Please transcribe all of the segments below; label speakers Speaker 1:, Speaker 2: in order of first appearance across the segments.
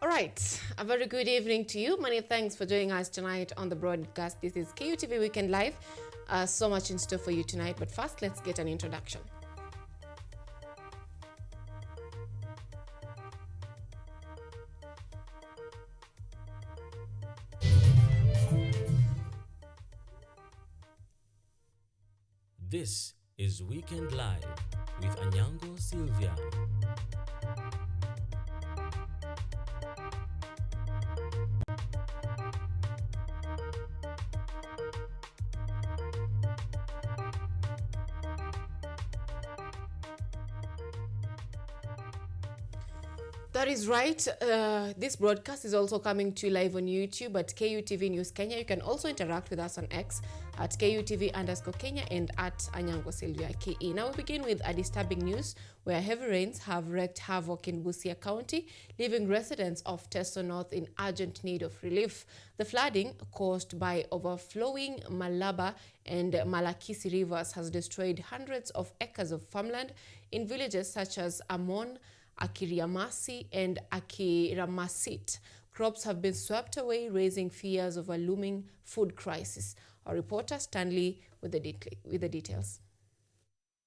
Speaker 1: All right, a very good evening to you. Many thanks for joining us tonight on the broadcast. This is KUTV Weekend Live. So much in store for you tonight, but first let's get an introduction.
Speaker 2: This is Weekend Live with Anyango, Sylvia.
Speaker 1: That is right. This broadcast is also coming to you live on YouTube at KUTV News Kenya. You can also interact with us on X at KUTV_Kenya and at Anyango Sylvia KE. Now we begin with a disturbing news where heavy rains have wreaked havoc in Busia County, leaving residents of Teso North in urgent need of relief. The flooding caused by overflowing Malaba and Malakisi rivers has destroyed hundreds of acres of farmland in villages such as Amon, Akiriamasi and Akiramasit. Crops have been swept away, raising fears of a looming food crisis. Our reporter Stanley with the details.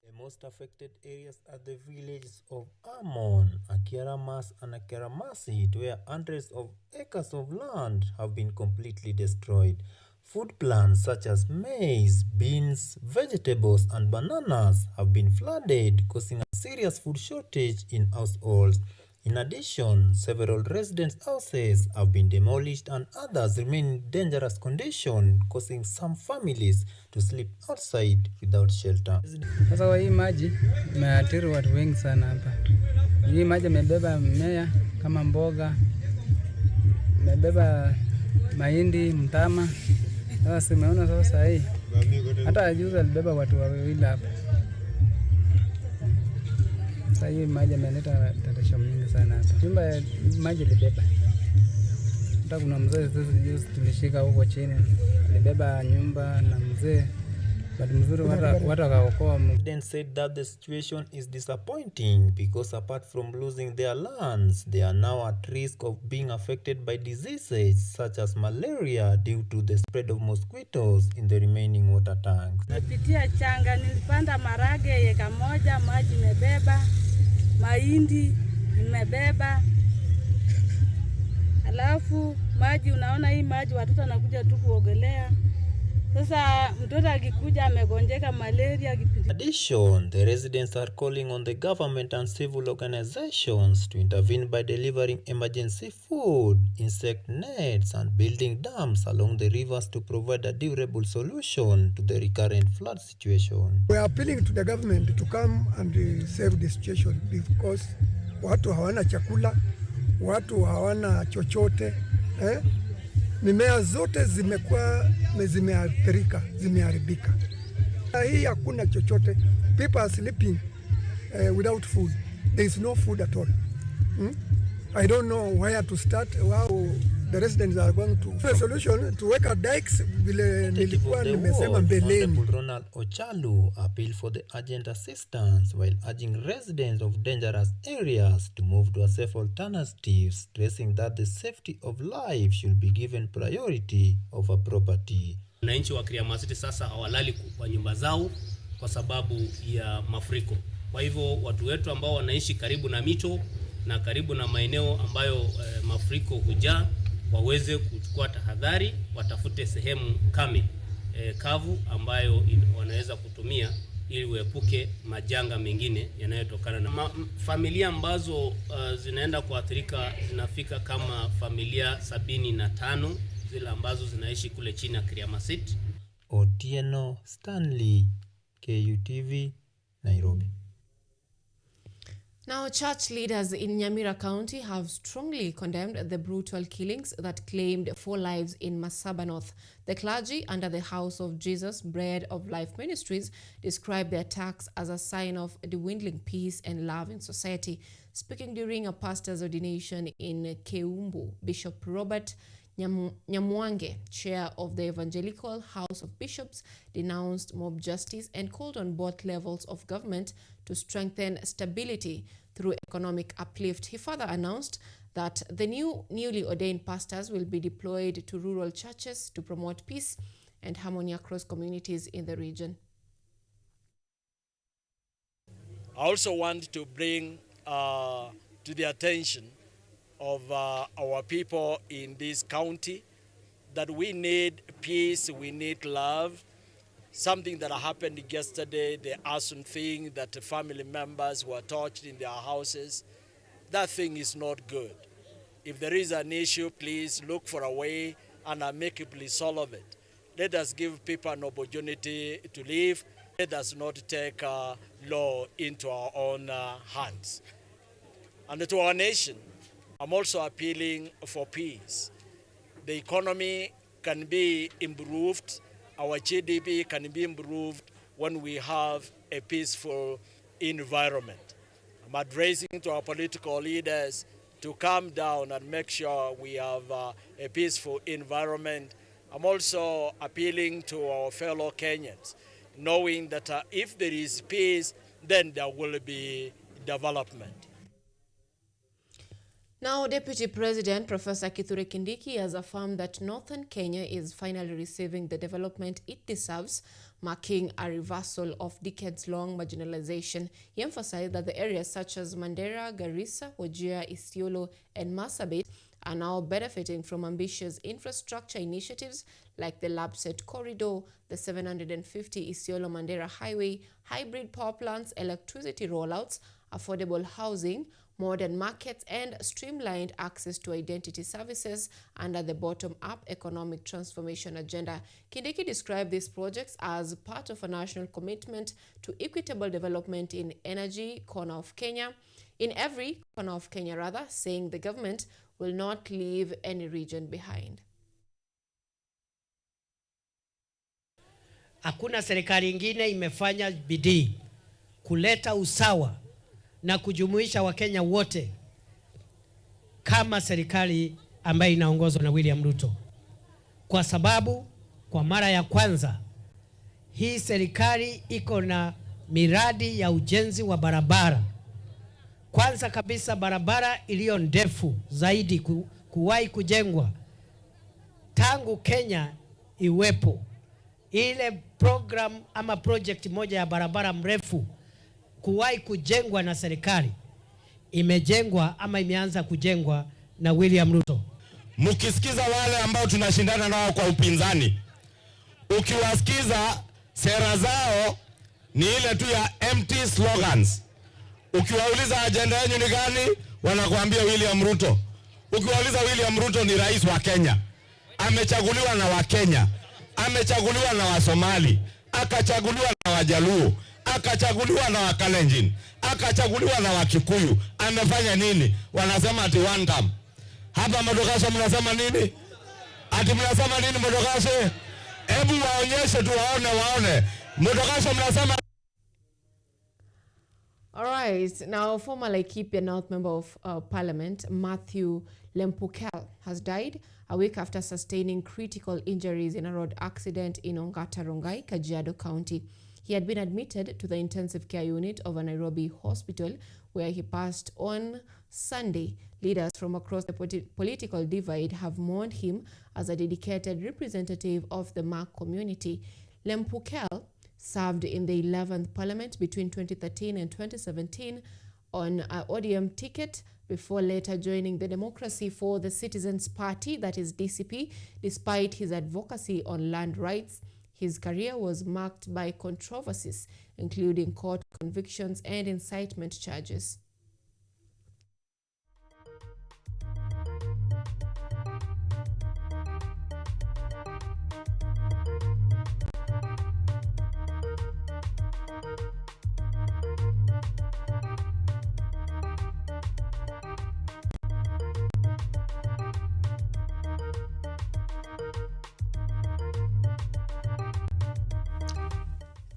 Speaker 3: The most affected areas are the villages of Amon, Akiramas and Akiramasit, where hundreds of acres of land have been completely destroyed. Food plants such as maize, beans, vegetables and bananas have been flooded, causing a serious food shortage in households. In addition, several residents' houses have been demolished and others remain in dangerous condition, causing some families to sleep outside without shelter.
Speaker 4: Sasa kwa hii maji imeathiri watu wengi sana hapa. Hii maji imebeba mimea kama mboga, imebeba mahindi, mtama. Sasa simeona sasa hii. Hata juzi alibeba watu wawili hapa. Sasa hii maji imeleta tatizo mingi sana hapa. Nyumba maji ilibeba. Hata kuna mzee juzi tulishika huko chini. Alibeba nyumba na mzee.
Speaker 3: Residents said that the situation is disappointing because apart from losing their lands, they are now at risk of being affected by diseases such as malaria due to the spread of mosquitoes in the remaining water tanks.
Speaker 5: Napitia changa, nilipanda marage eka moja, maji imebeba, mahindi imebeba. Alafu maji, unaona hii maji watoto wanakuja tu kuogelea. Sasa mtoto akikuja amegonjeka malaria.
Speaker 3: In addition, the residents are calling on the government and civil organizations to intervene by delivering emergency food, insect nets and building dams along the rivers to provide a durable solution to the recurrent flood situation.
Speaker 6: We are appealing to the government to come and save the situation because watu hawana chakula, watu hawana chochote, mimea zote zimeathirika, zimeharibika. Hii hakuna chochote. People are sleeping without food. There is no food at all. I don't know where to start, how the residents are going to. The solution to weka dikes vile nilikuwa nimesema mbeleni.
Speaker 3: Ronald Ochalu appealed for the urgent assistance while urging residents of dangerous areas to move to a safe alternative, stressing that the safety of life should be given priority over property.
Speaker 7: Wananchi wa Kiriamasiti sasa hawalali kwa nyumba zao kwa sababu ya mafuriko. Kwa hivyo watu wetu ambao wanaishi karibu na mito na karibu na maeneo ambayo mafuriko hujaa waweze kuchukua tahadhari, watafute sehemu kame kavu ambayo wanaweza kutumia ili uepuke majanga mengine yanayotokana na familia ambazo zinaenda kuathirika zinafika kama familia 75 zile ambazo zinaishi kule chini ya Kiriamasit.
Speaker 3: Otieno Stanley, KUTV, Nairobi.
Speaker 1: Now, church leaders in Nyamira County have strongly condemned the brutal killings that claimed 4 lives in Masaba North. The clergy under the House of Jesus Bread of Life Ministries described the attacks as a sign of dwindling peace and love in society. Speaking during a pastor's ordination in Keumbu, Bishop Robert Nyamwange, chair of the Evangelical House of Bishops, denounced mob justice and called on both levels of government to strengthen stability through economic uplift. He further announced that the newly ordained pastors will be deployed to rural churches to promote peace and harmony across communities in the region.
Speaker 8: I also want to bring to the attention of our people in this county that we need peace, we need love. Something that happened yesterday, the arson thing, that the family members were tortured in their houses, that thing is not good. If there is an issue, please look for a way and amicably solve it. Let us give people an opportunity to live. Let us not take law into our own hands. And to our nation, I'm also appealing for peace. The economy can be improved, our GDP can be improved when we have a peaceful environment. I'm addressing to our political leaders to calm down and make sure we have a peaceful environment. I'm also appealing to our fellow Kenyans, knowing that if there is peace, then there will be development.
Speaker 1: Now, Deputy President Professor Kithure Kindiki has affirmed that Northern Kenya is finally receiving the development it deserves, marking a reversal of decades-long marginalization. He emphasized that the areas such as Mandera, Garissa, Wajir, Isiolo, and Marsabit are now benefiting from ambitious infrastructure initiatives like the Labset Corridor, the 750 Isiolo-Mandera Highway, hybrid power plants, electricity rollouts, affordable housing, modern markets, and streamlined access to identity services under the bottom-up economic transformation agenda. Kindiki described these projects as part of a national commitment to equitable development in every corner of Kenya, saying the government will not leave any region behind.
Speaker 9: Hakuna serikali ingine imefanya bidii kuleta usawa na kujumuisha Wakenya wote kama serikali ambayo inaongozwa na William Ruto. Kwa sababu kwa mara ya kwanza hii serikali iko na miradi ya ujenzi wa barabara. Kwanza kabisa barabara iliyo ndefu zaidi kuwahi kujengwa tangu Kenya iwepo. Ile program ama project moja ya barabara mrefu kuwahi kujengwa na serikali imejengwa ama imeanza kujengwa na William Ruto.
Speaker 10: Mkisikiza wale ambao tunashindana nao kwa upinzani, ukiwasikiza sera zao ni ile tu ya empty slogans. Ukiwauliza agenda yenu ni gani, wanakuambia William Ruto. Ukiwauliza William Ruto ni rais wa Kenya, amechaguliwa na Wakenya, amechaguliwa na Wasomali, akachaguliwa na Wajaluo, akachaguliwa na Wakalenjin, akachaguliwa na Wakikuyu. Amefanya nini? Wanasema ati one term. Hapa Modokashe mnasema nini? Ati mnasema nini Modokashe? Hebu waonyeshe tu waone. Modokashe mnasema.
Speaker 1: All right. Now, former Laikipia North Member of Parliament Matthew Lempukel has died a week after sustaining critical injuries in a road accident in Ongata Rongai, Kajiado County. He had been admitted to the intensive care unit of a Nairobi hospital where he passed on Sunday. Leaders from across the political divide have mourned him as a dedicated representative of the Mak community. Lempukel served in the 11th Parliament between 2013 and 2017 on an ODM ticket before later joining the Democracy for the Citizens Party, that is DCP, despite his advocacy on land rights. His career was marked by controversies, including court convictions and incitement charges.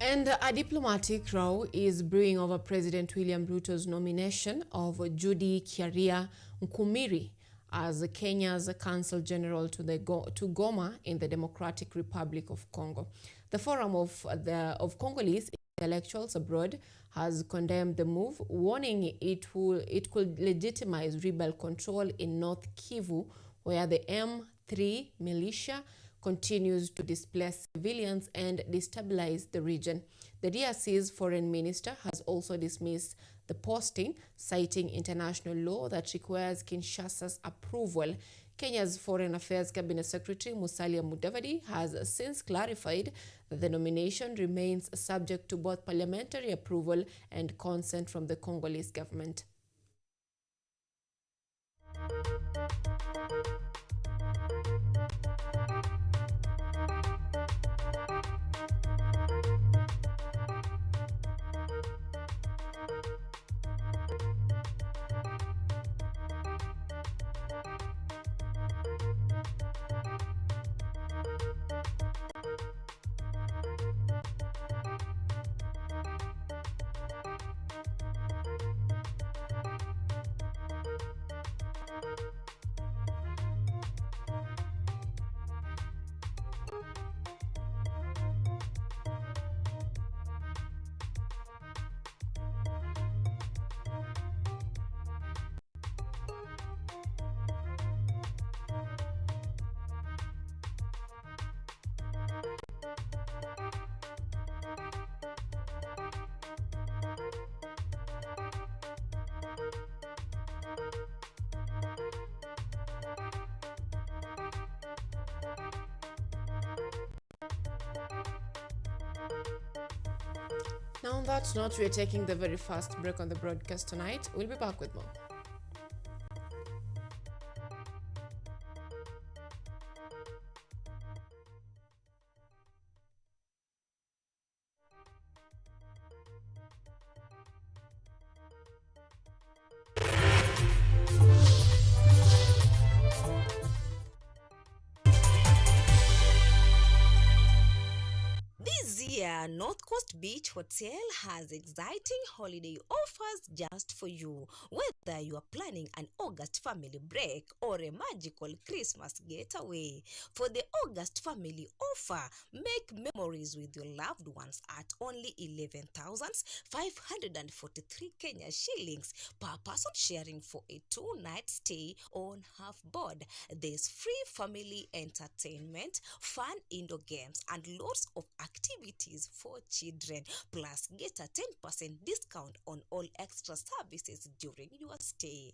Speaker 1: And a diplomatic row is brewing over President William Ruto's nomination of Judy Kiaria Nkumiri as Kenya's Consul General to Goma in the Democratic Republic of Congo. The Forum of Congolese Intellectuals Abroad has condemned the move, warning it could legitimize rebel control in North Kivu, where the M3 militia continues to displace civilians and destabilize the region. The DRC's foreign minister has also dismissed the posting, citing international law that requires Kinshasa's approval. Kenya's Foreign Affairs Cabinet Secretary Musalia Mudavadi has since clarified that the nomination remains subject to both parliamentary approval and consent from the Congolese government. Now on that note, we are taking the very fast break on the broadcast tonight. We'll be back with more.
Speaker 11: North Coast Beach Hotel has exciting holiday offers just for you. Whether you are planning an August family break or a magical Christmas getaway, for the August family offer, make memories with your loved ones at only 11,543 Kenya shillings per person, sharing for a 2-night stay on half board. There's free family entertainment, fun indoor games, and lots of activities for children. Plus, get a 10% discount on all extra services during your stay.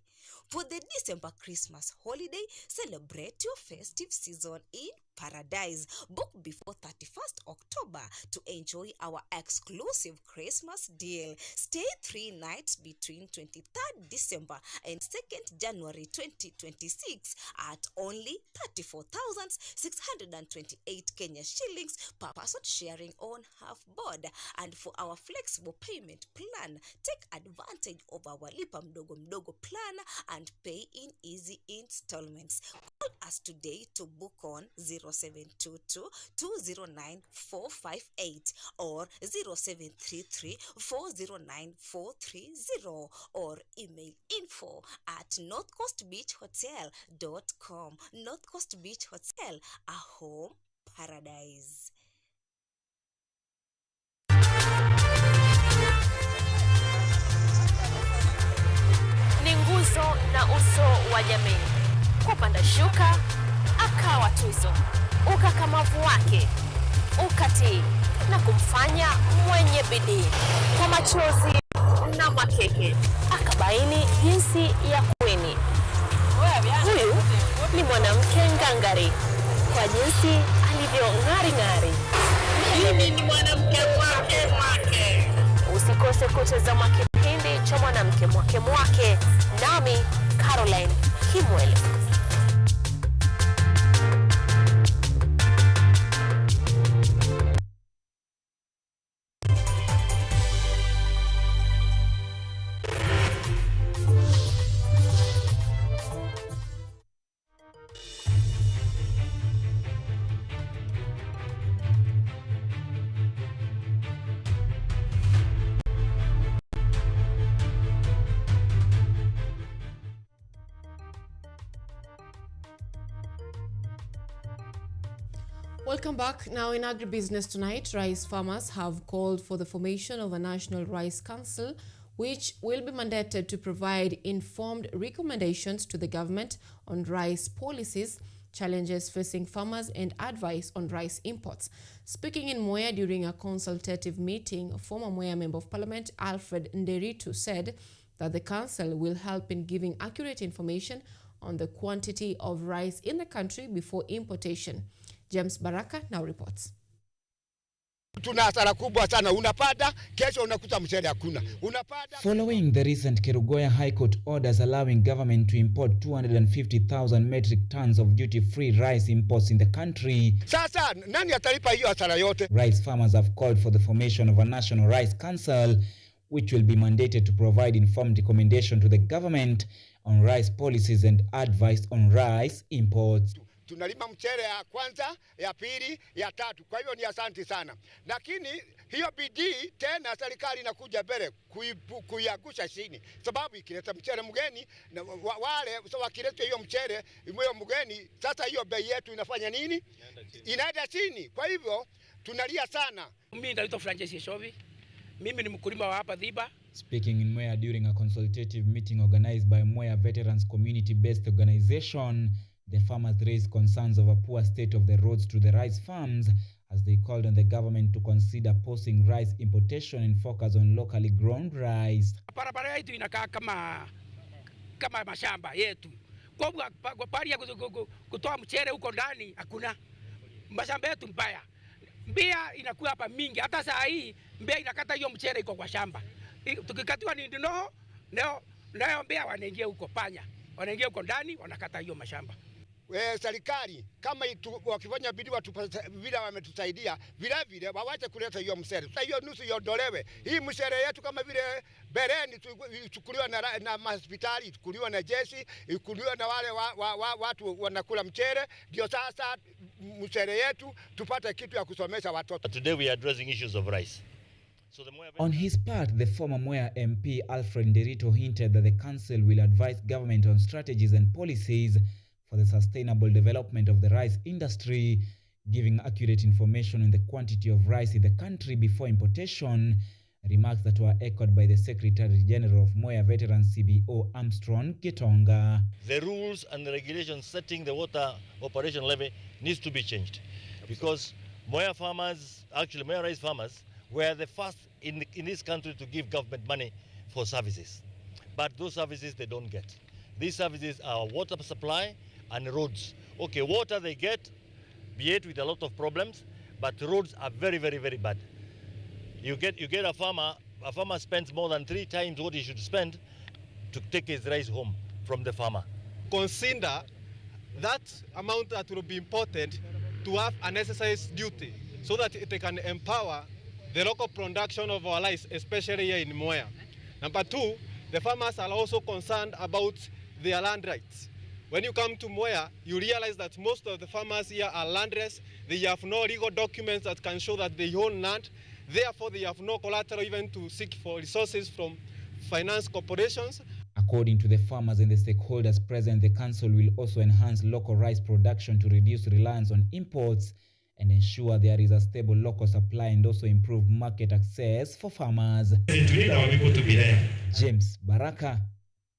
Speaker 11: For the December Christmas holiday, celebrate your festive season in paradise. Book before 31st October to enjoy our exclusive Christmas deal. Stay 3 nights between 23rd December and 2nd January 2026 at only 34,628 Kenya shillings per person, sharing on half board. And for our flexible payment plan, take advantage of our Lipa Mdogo Mdogo plan and pay in easy installments. Call us today to book on 0722-209-458 or 0733-409-430 or email info@northcoastbeachhotel.com. North Coast Beach Hotel, a home paradise.
Speaker 12: Ni nguzo na uso wa jamii. Kupanda shuka akawa tuzo, ukakamavu wake ukatii na kumfanya mwenye bidii. Kwa machozi na makeke akabaini jinsi ya kuweni. Huyu ni mwanamke ngangari kwa jinsi alivyo ngari. Mimi ni mwanamke mwake. Usikose kutazama kipindi cha mwanamke mwake nami Caroline Kimwele.
Speaker 1: Welcome back. Now in agribusiness tonight, rice farmers have called for the formation of a National Rice Council, which will be mandated to provide informed recommendations to the government on rice policies, challenges facing farmers, and advice on rice imports. Speaking in Mwea during a consultative meeting, former Mwea Member of Parliament Alfred Nderitu said that the council will help in giving accurate information on the quantity of rice in the country before importation. James Baraka now reports.
Speaker 13: Following the recent Kerugoya High Court orders allowing government to import 250,000 metric tons of duty-free rice imports in the country, rice farmers have called for the formation of a National Rice Council, which will be mandated to provide informed recommendation to the government on rice policies and advice on rice imports.
Speaker 14: Tunalima mchele ya kwanza, ya pili, ya tatu. Kwa hivyo ni asante sana. Lakini hiyo bidii tena serikali inakuja mbele kuiangusha chini. Sababu ikileta mchele mgeni na wale wakileta hiyo mchele mgeni, sasa hiyo bei yetu inafanya nini? Inaenda chini. Kwa hivyo tunalia sana.
Speaker 15: Mimi ndaitwa Francis Shovi. Mimi ni mkulima wa hapa Dhiba.
Speaker 13: Speaking in Mwea during a consultative meeting organized by Mwea Veterans Community-based organization, the farmers raised concerns of a poor state of the roads to the rice farms as they called on the government to consider pausing rice importation and focus on locally grown rice.
Speaker 15: Barabara yetu inakaa kama mashamba yetu. Kwa pari ya kutoa mchele huko ndani hakuna. Mashamba yetu mbaya. Mbea inakuwa hapa mingi. Hata saa hii mbea inakata hiyo mchele iko kwa shamba. Tukikatiwa ni ndio mbea wanaingia huko panya. Wanaingia huko ndani wanakata hiyo mashamba.
Speaker 14: Serikali kama wakifanya bidii vile wametusaidia vile wawache kuleta hiyo msere. Sasa hiyo nusu iondolewe. Hii msere yetu kama vile bereni chukuliwa na hospitali, chukuliwa na jeshi, chukuliwa na wale watu wanakula mchere, ndio sasa msere yetu tupate kitu ya kusomesha watoto.
Speaker 16: Today we are addressing issues of rice.
Speaker 13: On his part, the former Mwea MP Alfred Nderitu hinted that the council will advise government on strategies and policies for the sustainable development of the rice industry, giving accurate information on the quantity of rice in the country before importation, remarks that were echoed by the Secretary General of Mwea Veterans CBO Armstrong Gitonga.
Speaker 16: The rules and the regulations setting the water operation levy needs to be changed because Mwea farmers, actually Mwea rice farmers, were the first in this country to give government money for services. But those services they don't get. These services are water supply and roads. Okay, water they get, be it with a lot of problems, but roads are very, very, very bad. You get a farmer spends more than 3 times what he should spend to take his rice home from the farmer.
Speaker 17: Consider that amount that will be imported to have an exercise duty so that it can empower the local production of our rice, especially here in Mwea. Number 2, the farmers are also concerned about their land rights. When you come to Mwea, you realize that most of the farmers here are landless. They have no legal documents that can show that they own land. Therefore, they have no collateral even to seek for resources from finance corporations.
Speaker 13: According to the farmers and the stakeholders present, the council will also enhance local rice production to reduce reliance on imports and ensure there is a stable local supply and also improve market access for farmers. James Baraka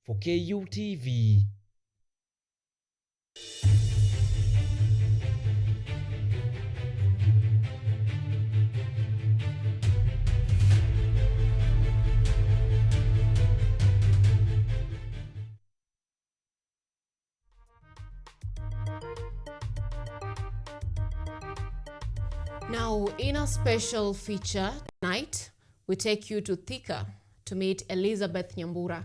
Speaker 13: for KUTV.
Speaker 1: Now, in a special feature tonight, we take you to Thika to meet Elizabeth Nyambura,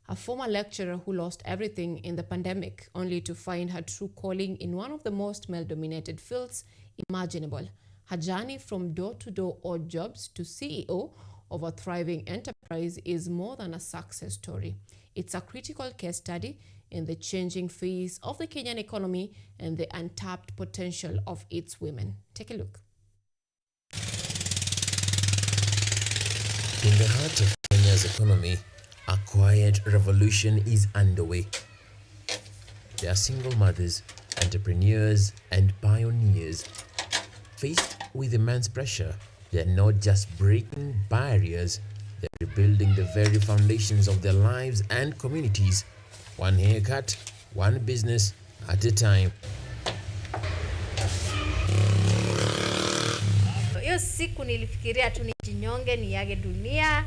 Speaker 1: a former lecturer who lost everything in the pandemic, only to find her true calling in one of the most male-dominated fields imaginable. Her journey from door-to-door odd jobs to CEO of a thriving enterprise is more than a success story. It's a critical case study in the changing face of the Kenyan economy and the untapped potential of its women. Take a look.
Speaker 18: In the heart of Kenya's economy, a quiet revolution is underway. There are single mothers, entrepreneurs, and pioneers Faced with immense pressure, they're not just breaking barriers, they're rebuilding the very foundations of their lives and communities, one haircut, one business at a time.
Speaker 19: Hiyo siku nilifikiria tu nijinyonge, niage dunia,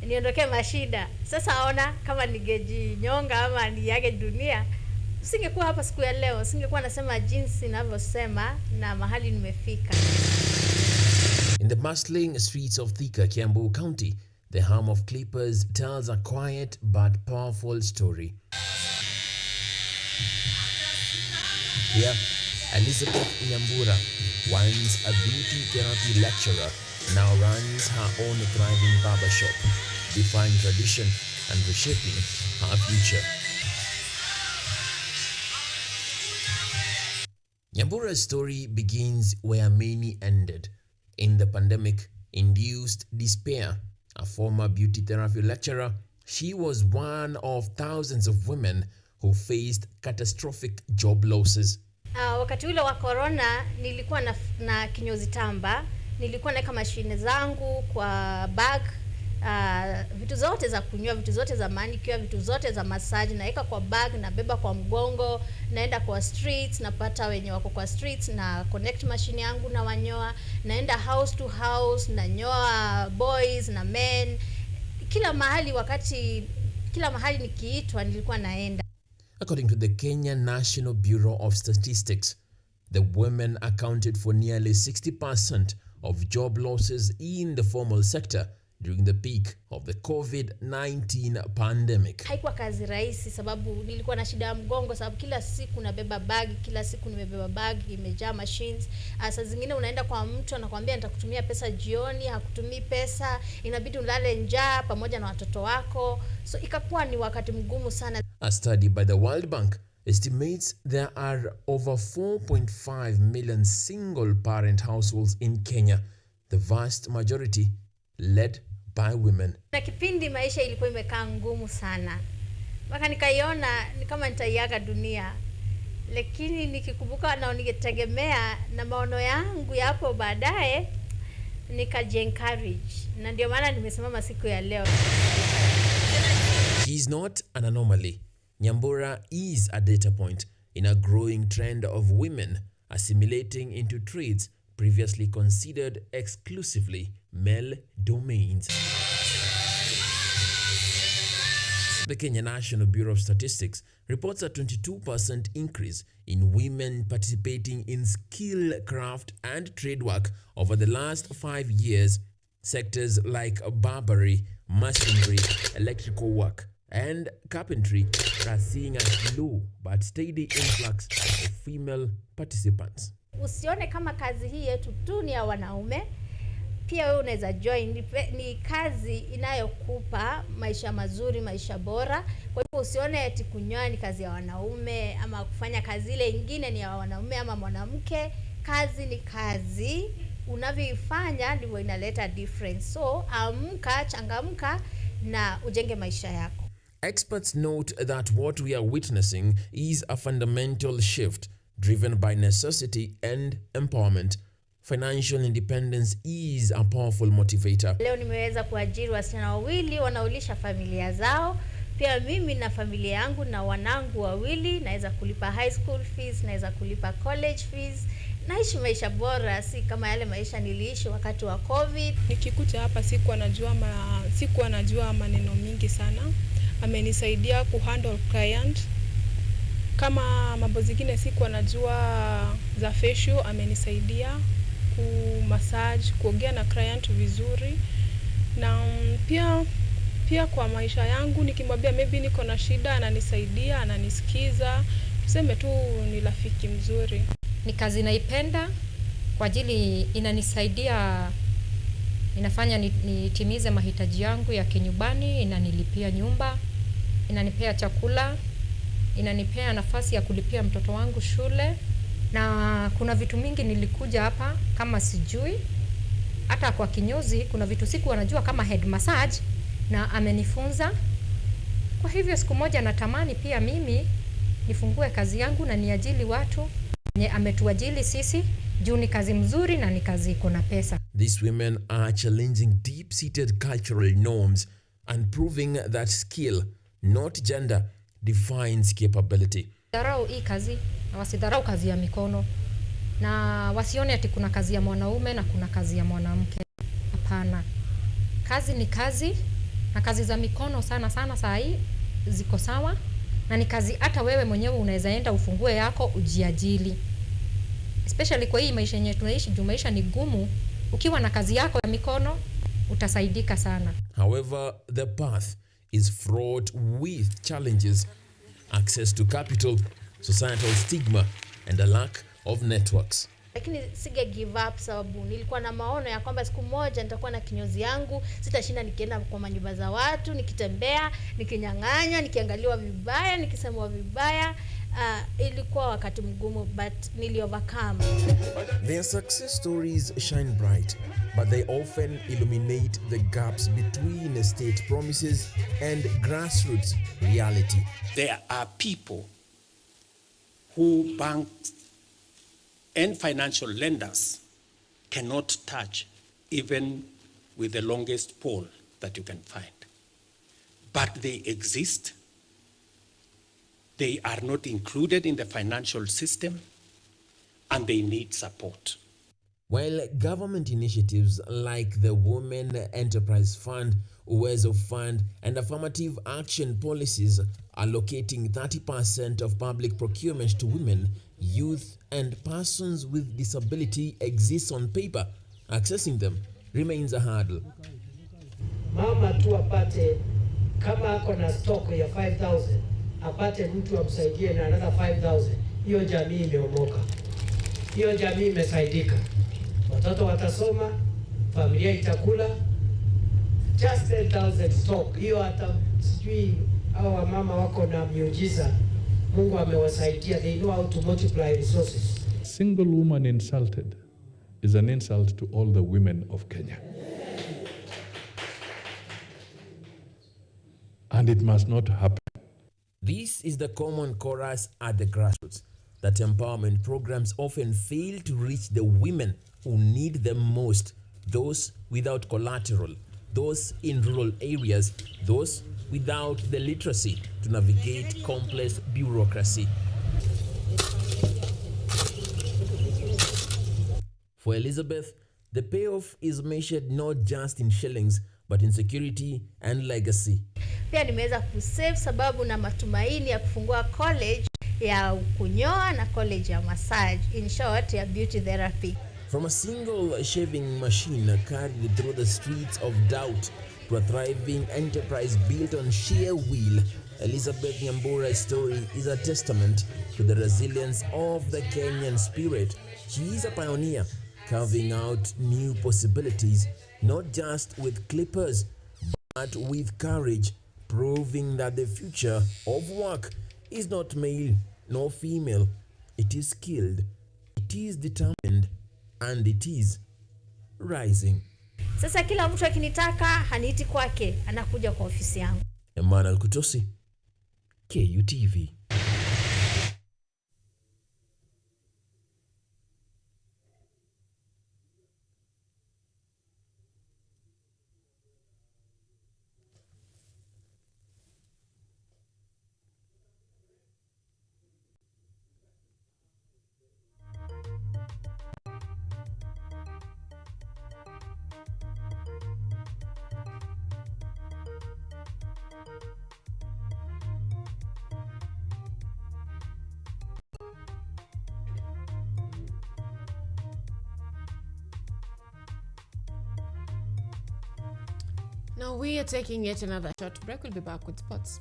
Speaker 19: niondoke mashida. Sasa ona kama ningejinyonga ama niage dunia, singekuwa hapa siku ya leo, singekuwa nasema jinsi ninavyosema na mahali nimefika.
Speaker 18: In the bustling streets of Thika, Kiambu County, the hum of clippers tells a quiet but powerful story. Here, Elizabeth Nyambura, once a beauty therapy lecturer, now runs her own thriving barbershop, defying tradition and reshaping her future. Nyambura's story begins where many ended, in the pandemic-induced despair. A former beauty therapy lecturer, she was one of thousands of women who faced catastrophic job losses.
Speaker 19: Wakati ule wa corona nilikuwa na kinyozi tamba, nilikuwa naweka mashine zangu kwa bag, vitu zote za kunywa, vitu zote za manicure, vitu zote za massage naweka kwa bag, nabeba kwa mgongo, naenda kwa streets, napata wenye wako kwa streets na connect mashine yangu na wanyoa, naenda house to house, nanyoa boys na men, kila mahali nikiitwa nilikuwa naenda.
Speaker 18: According to the Kenya National Bureau of Statistics, the women accounted for nearly 60% of job losses in the formal sector during the peak of the COVID-19 pandemic.
Speaker 19: Haikuwa kazi rahisi sababu nilikuwa na shida ya mgongo, sababu kila siku nimebeba bag imejaa machines. Saa zingine unaenda kwa mtu anakuambia nitakutumia pesa jioni, hakutumii pesa, inabidi ulale njaa pamoja na watoto wako. So ikakuwa ni wakati mgumu sana.
Speaker 18: A study by the World Bank estimates there are over 4.5 million single parent households in Kenya, the vast majority led by women.
Speaker 19: Na kipindi maisha ilikuwa imekaa ngumu sana, mpaka nikaiona ni kama nitaiaga dunia, lakini nikikumbuka na ningetegemea na maono yangu yapo baadaye, nikaji-encourage, na ndio maana nimesimama siku ya leo.
Speaker 18: She is not an anomaly. Nyambura is a data point in a growing trend of women assimilating into trades previously considered exclusively male domains. The Kenya National Bureau of Statistics reports a 22% increase in women participating in skill, craft, and trade work over the last 5 years. Sectors like barbering, masonry, electrical work, and carpentry are seeing a slow but steady influx of female participants.
Speaker 19: Usione kama kazi hii yetu tu ni ya wanaume, pia wewe unaweza join. Ni kazi inayokupa maisha mazuri, maisha bora. Kwa hivyo usione eti kunyoa ni kazi ya wanaume ama kufanya kazi ile nyingine ni ya wanaume ama mwanamke. Kazi ni kazi, unavyoifanya ndivyo inaleta difference. So amka, changamka na ujenge maisha yako.
Speaker 18: Experts note that what we are witnessing is a fundamental shift driven by necessity and empowerment. Financial independence is a powerful motivator.
Speaker 19: Leo nimeweza kuajiri wasichana wawili wanaulisha familia zao. Pia mimi na familia yangu na wanangu wawili naweza kulipa high school fees, naweza kulipa college fees. Naishi maisha bora, si kama yale maisha niliishi wakati wa COVID.
Speaker 20: Nikikuja hapa sikuwa najua maneno mingi sana. Amenisaidia kuhandle client. Kama mambo zingine sikuwa najua za facial, amenisaidia kumassage, kuongea na client vizuri. Na pia kwa maisha yangu nikimwambia maybe niko na shida, ananisaidia, ananisikiza. Tuseme tu ni rafiki mzuri.
Speaker 21: Ni kazi naipenda kwa ajili inanisaidia, inafanya nitimize mahitaji yangu ya kinyumbani, inanilipia nyumba, inanipea chakula, inanipea nafasi ya kulipia mtoto wangu shule. Na kuna vitu mingi nilikuja hapa kama sijui. Hata kwa kinyozi kuna vitu sikuwa najua kama head massage, na amenifunza. Kwa hivyo siku moja natamani pia mimi nifungue kazi yangu na niajili watu. Ametuajili sisi Juu ni kazi mzuri na ni kazi iko na pesa.
Speaker 18: These women are challenging deep-seated cultural norms and proving that skill, not gender, defines capability.
Speaker 21: Dharau hii kazi na wasidharau kazi ya mikono na wasione ati kuna kazi ya mwanaume na kuna kazi ya mwanamke. Hapana. Kazi ni kazi na kazi za mikono sana saa hii ziko sawa na ni kazi hata wewe mwenyewe unaweza enda ufungue yako ujiajili. Especially kwa hii maisha yenyewe tunaishi, juu maisha ni gumu. Ukiwa na kazi yako ya mikono utasaidika sana.
Speaker 18: However, the path is fraught with challenges: access to capital, societal stigma, and a lack of networks.
Speaker 19: Lakini sige give up sababu nilikuwa na maono ya kwamba siku moja nitakuwa na kinyozi yangu, sitashinda nikienda kwa manyumba za watu, nikitembea, nikinyang'anya, nikiangaliwa vibaya, nikisemwa vibaya. Ilikuwa wakati mgumu but nili overcome.
Speaker 18: Their success stories shine bright, but they often illuminate the gaps between state promises and grassroots reality.
Speaker 2: There are people who banks and financial lenders cannot touch even with the longest pole that you can find. But they exist. They are not included in the financial system and they need support.
Speaker 18: While government initiatives like the Women Enterprise Fund, Uwezo Fund, and affirmative action policies allocating 30% of public procurement to women, youth, and persons with disability exists on paper, accessing them remains a hurdle.
Speaker 9: Mama tu apate kama ako na stock ya 5,000, apate mtu amsaidie na another 5,000. Hiyo jamii imeomoka. Hiyo jamii imesaidika. Watoto watasoma, familia itakula. Just 10,000 stock. Hiyo hata sijui hawa mama wako na miujiza. Mungu amewasaidia. They know how to multiply resources.
Speaker 22: Single woman insulted is an insult to all the women of Kenya. And it must not happen.
Speaker 18: This is the common chorus at the grassroots, that empowerment programs often fail to reach the women who need them most, those without collateral, those in rural areas, those without the literacy to navigate complex bureaucracy. For Elizabeth, the payoff is measured not just in shillings, but in security and legacy.
Speaker 19: Pia nimeweza kusave sababu na matumaini ya kufungua college ya kunyoa na college ya massage, in short ya beauty therapy.
Speaker 18: From a single shaving machine carried through the streets of doubt to a thriving enterprise built on sheer will, Elizabeth Nyambura's story is a testament to the resilience of the Kenyan spirit. She is a pioneer, carving out new possibilities, not just with clippers, but with courage, proving that the future of work is not male nor female. It is skilled, it is determined, and it is rising.
Speaker 19: Sasa kila mtu akinitaka haniiti kwake, anakuja kwa ofisi yangu.
Speaker 18: Emmanuel Kutosi, KUTV.
Speaker 1: Now we are taking yet another short break. We'll be back with sports.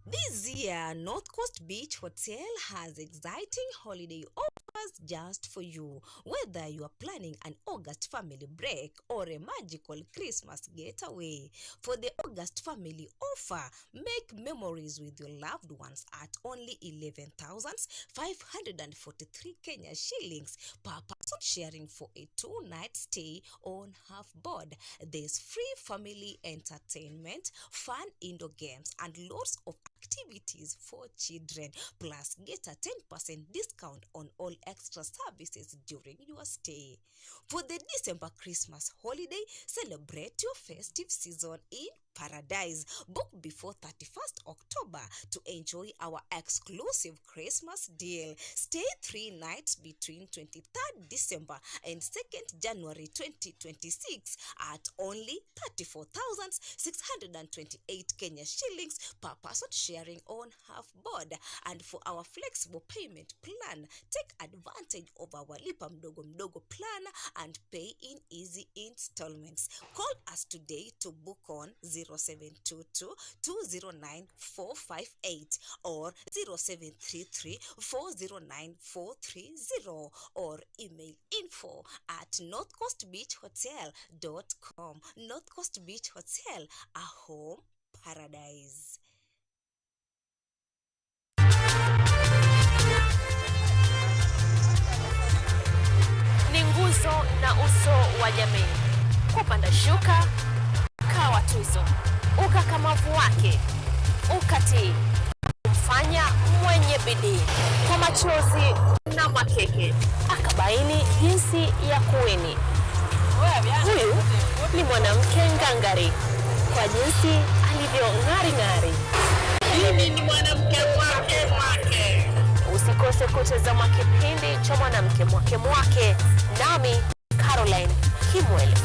Speaker 11: This year, North Coast Beach Hotel has exciting holiday offers Christmas just for you. Whether you are planning an August family break or a magical Christmas getaway, for the August family offer, make memories with your loved ones at only 11,543 Kenya shillings per person, sharing for a 2-night stay on half board. There's free family entertainment, fun indoor games, and lots of activities for children. Plus, get a 10% discount on all extra services during your stay. For the December Christmas holiday, celebrate your festive season in paradise. Book before 31st October to enjoy our exclusive Christmas deal. Stay 3 nights between 23rd December and 2nd January 2026 at only 34,628 Kenya shillings per person, sharing on half board. And for our flexible payment plan, take advantage of our Lipa Mdogo Mdogo plan and pay in easy installments. Call us today to book on 0722 209 458 or 0733 409 430 or email info@northcoastbeachhotel.com. North Coast Beach Hotel, a home paradise.
Speaker 12: Ni nguzo na uso wa jamii. Kupanda shuka, kawa tuzo. Ukakamavu wake, ukatii, kumfanya mwenye bidii. Kwa machozi na makeke, akabaini jinsi ya kuwini. Huyu ni mwanamke ngangari, kwa jinsi alivyo ngari. Mimi ni mwanamke mwake. Usikose kutazama kipindi cha mwanamke mwake, nami Caroline Kimwele.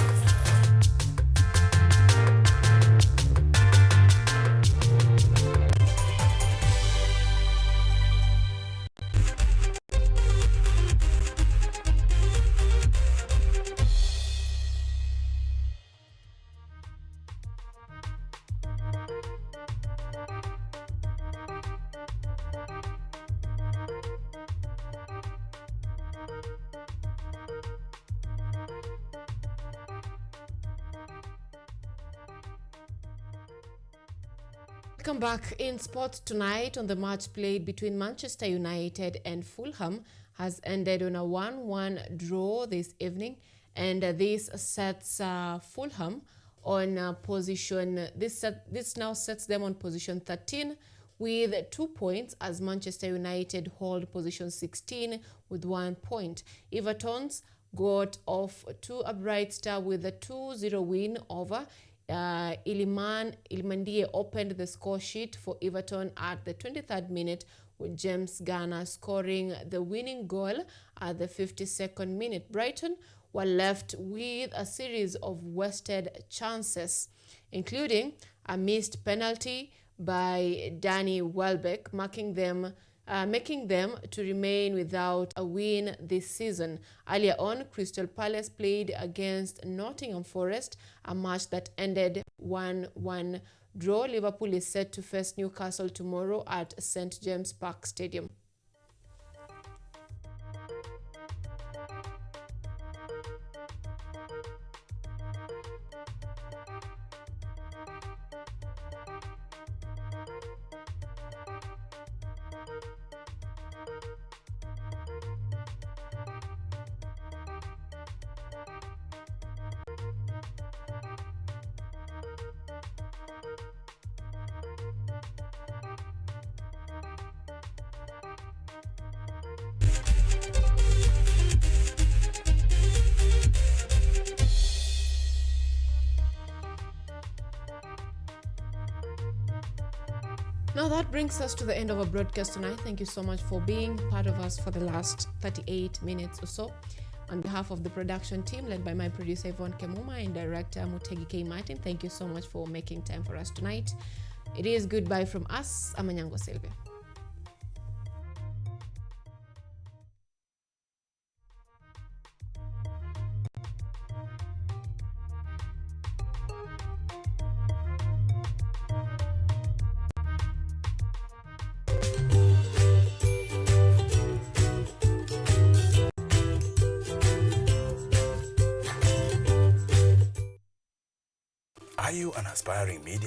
Speaker 1: Welcome back. In sports tonight, on the match played between Manchester United and Fulham has ended on a 1-1 draw this evening, and this sets Fulham on position. This now sets them on position 13 with 2 points, as Manchester United hold position 16 with 1 point. Everton's got off to a bright start with a 2-0 win over Ilmandie opened the score sheet for Everton at the 23rd minute, with James Garner scoring the winning goal at the 52nd minute. Brighton were left with a series of wasted chances, including a missed penalty by Danny Welbeck, making them to remain without a win this season. Earlier on, Crystal Palace played against Nottingham Forest, a match that ended 1-1 draw. Liverpool is set to face Newcastle tomorrow at St James Park Stadium. Now that brings us to the end of our broadcast tonight. Thank you so much for being part of us for the last 38 minutes or so. On behalf of the production team led by my producer Yvonne Kemuma and director Mutegi K. Martin, thank you so much for making time for us tonight. It is goodbye from us. I'm Anyango, Sylvia.
Speaker 4: Are you an aspiring media